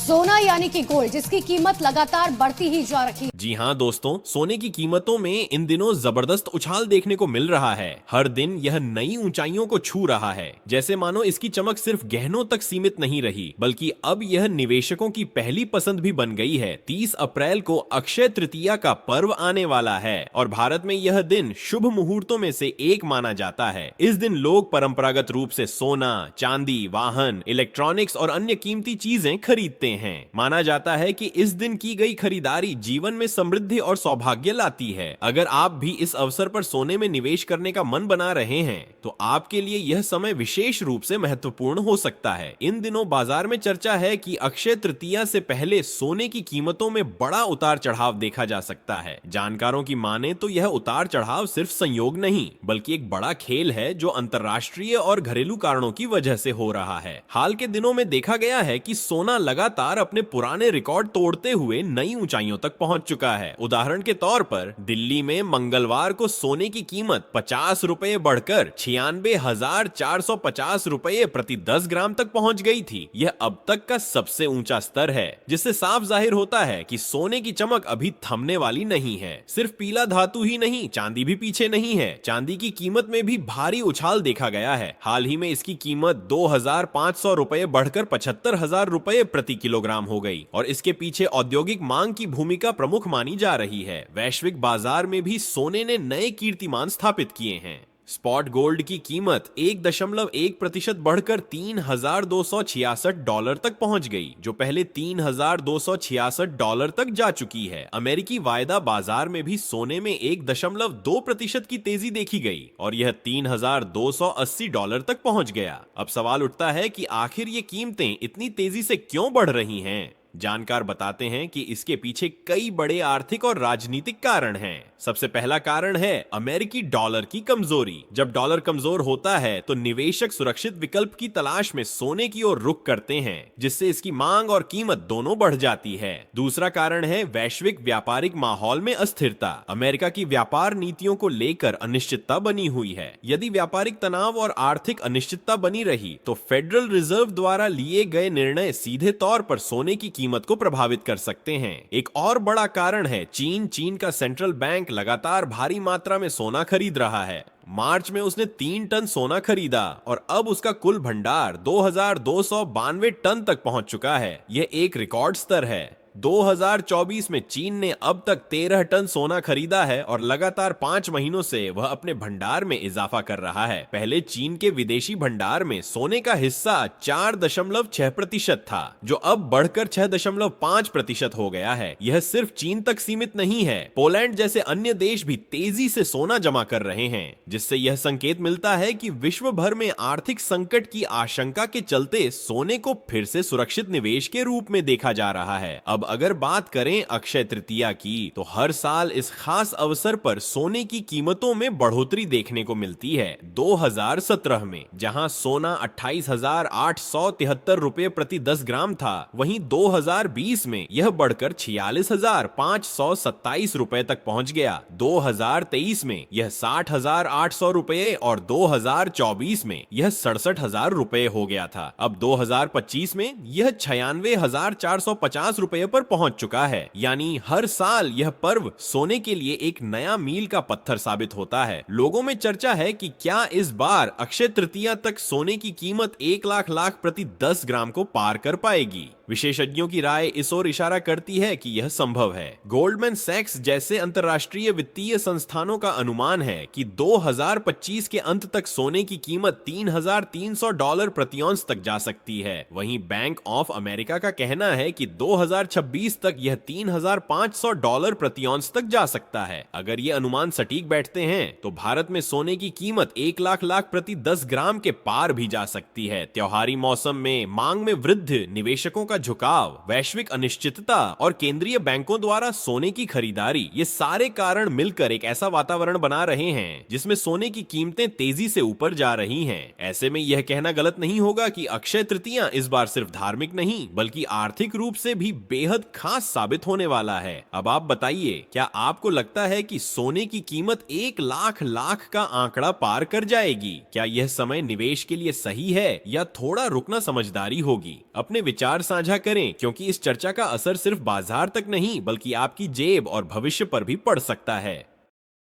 सोना यानी कि गोल्ड, जिसकी कीमत लगातार बढ़ती ही जा रही है। जी हाँ दोस्तों, सोने की कीमतों में इन दिनों जबरदस्त उछाल देखने को मिल रहा है। हर दिन यह नई ऊंचाइयों को छू रहा है। जैसे मानो इसकी चमक सिर्फ गहनों तक सीमित नहीं रही, बल्कि अब यह निवेशकों की पहली पसंद भी बन गई है। 30 अप्रैल को अक्षय तृतीया का पर्व आने वाला है और भारत में यह दिन शुभ मुहूर्तों में से एक माना जाता है। इस दिन लोग परंपरागत रूप से सोना, चांदी, वाहन, इलेक्ट्रॉनिक्स और अन्य कीमती चीजें खरीदते हैं। माना जाता है कि इस दिन की गई खरीदारी जीवन में समृद्धि और सौभाग्य लाती है। अगर आप भी इस अवसर पर सोने में निवेश करने का मन बना रहे हैं तो आपके लिए यह समय विशेष रूप से महत्वपूर्ण हो सकता है। इन दिनों बाजार में चर्चा है कि अक्षय तृतीया से पहले सोने की कीमतों में बड़ा उतार चढ़ाव देखा जा सकता है। जानकारों की माने तो यह उतार चढ़ाव सिर्फ संयोग नहीं, बल्कि एक बड़ा खेल है जो अंतर्राष्ट्रीय और घरेलू कारणों की वजह से हो रहा है। हाल के दिनों में देखा गया है कि सोना लगातार अपने पुराने रिकॉर्ड तोड़ते हुए नई ऊंचाइयों तक पहुंच चुका है। उदाहरण के तौर पर दिल्ली में मंगलवार को सोने की कीमत 50 रुपए बढ़कर 96,450 रुपए प्रति 10 ग्राम तक पहुंच गई थी। यह अब तक का सबसे ऊंचा स्तर है, जिससे साफ जाहिर होता है कि सोने की चमक अभी थमने वाली नहीं है। सिर्फ पीला धातु ही नहीं, चांदी भी पीछे नहीं है। चांदी की कीमत में भी भारी उछाल देखा गया है। हाल ही में इसकी कीमत 2,500 रुपए बढ़कर 75,000 रुपए प्रति किलोग्राम हो गई और इसके पीछे औद्योगिक मांग की भूमिका प्रमुख मानी जा रही है। वैश्विक बाजार में भी सोने ने नए कीर्तिमान स्थापित किए हैं। स्पॉट गोल्ड की कीमत 1.1% बढ़कर $3,266 तक पहुंच गई, जो पहले $3,266 तक जा चुकी है। अमेरिकी वायदा बाजार में भी सोने में 1.2% की तेजी देखी गई और यह $3,280 तक पहुंच गया। अब सवाल उठता है कि आखिर ये कीमतें इतनी तेजी से क्यों बढ़ रही हैं? जानकार बताते हैं कि इसके पीछे कई बड़े आर्थिक और राजनीतिक कारण हैं। सबसे पहला कारण है अमेरिकी डॉलर की कमजोरी। जब डॉलर कमजोर होता है तो निवेशक सुरक्षित विकल्प की तलाश में सोने की ओर रुख करते हैं, जिससे इसकी मांग और कीमत दोनों बढ़ जाती है। दूसरा कारण है वैश्विक व्यापारिक माहौल में अस्थिरता। अमेरिका की व्यापार नीतियों को लेकर अनिश्चितता बनी हुई है। यदि व्यापारिक तनाव और आर्थिक अनिश्चितता बनी रही तो फेडरल रिजर्व द्वारा लिए गए निर्णय सीधे तौर पर सोने की कीमत को प्रभावित कर सकते हैं। एक और बड़ा कारण है चीन का सेंट्रल बैंक लगातार भारी मात्रा में सोना खरीद रहा है। मार्च में उसने 3 टन सोना खरीदा और अब उसका कुल भंडार 2,292 टन तक पहुंच चुका है। यह एक रिकॉर्ड स्तर है। 2024 में चीन ने अब तक 13 टन सोना खरीदा है और लगातार 5 महीनों से वह अपने भंडार में इजाफा कर रहा है। पहले चीन के विदेशी भंडार में सोने का हिस्सा 4.6% था, जो अब बढ़कर 6.5% हो गया है। यह सिर्फ चीन तक सीमित नहीं है। पोलैंड जैसे अन्य देश भी तेजी से सोना जमा कर रहे हैं, जिससे यह संकेत मिलता है कि विश्व भर में आर्थिक संकट की आशंका के चलते सोने को फिर से सुरक्षित निवेश के रूप में देखा जा रहा है। अब अगर बात करें अक्षय तृतीया की, तो हर साल इस खास अवसर पर सोने की कीमतों में बढ़ोतरी देखने को मिलती है। 2017 में जहां सोना 28,873 रुपए प्रति 10 ग्राम था, वहीं 2020 में यह बढ़कर 46,527 रुपए तक पहुंच गया। 2023 में यह 60,800 रुपए और 2024 में यह 67,000 रुपए हो गया था। अब 2025 में यह 96,450 रुपए पर पहुंच चुका है। यानी हर साल यह पर्व सोने के लिए एक नया मील का पत्थर साबित होता है। लोगों में चर्चा है कि क्या इस बार अक्षय तृतीया तक सोने की कीमत 1 लाख प्रति 10 ग्राम को पार कर पाएगी। विशेषज्ञों की राय इस ओर इशारा करती है कि यह संभव है। गोल्डमैन सैक्स जैसे अंतर्राष्ट्रीय वित्तीय संस्थानों का अनुमान है कि 2025 के अंत तक सोने की कीमत $3,300 प्रति औंस तक जा सकती है। वहीं बैंक ऑफ अमेरिका का कहना है कि 2026 तक यह $3,500 प्रति औंस तक जा सकता है। अगर ये अनुमान सटीक बैठते हैं तो भारत में सोने की कीमत 1 लाख प्रति 10 ग्राम के पार भी जा सकती है। त्योहारी मौसम में मांग में वृद्धि, निवेशकों का झुकाव, वैश्विक अनिश्चितता और केंद्रीय बैंकों द्वारा सोने की खरीदारी, ये सारे कारण मिलकर एक ऐसा वातावरण बना रहे हैं जिसमें सोने की कीमतें तेजी से ऊपर जा रही हैं। ऐसे में यह कहना गलत नहीं होगा कि अक्षय तृतीया इस बार सिर्फ धार्मिक नहीं बल्कि आर्थिक रूप से भी बेहद बेहद खास साबित होने वाला है। अब आप बताइए, क्या आपको लगता है कि सोने की कीमत 1 लाख का आंकड़ा पार कर जाएगी? क्या यह समय निवेश के लिए सही है या थोड़ा रुकना समझदारी होगी? अपने विचार साझा करें, क्योंकि इस चर्चा का असर सिर्फ बाजार तक नहीं बल्कि आपकी जेब और भविष्य पर भी पड़ सकता है।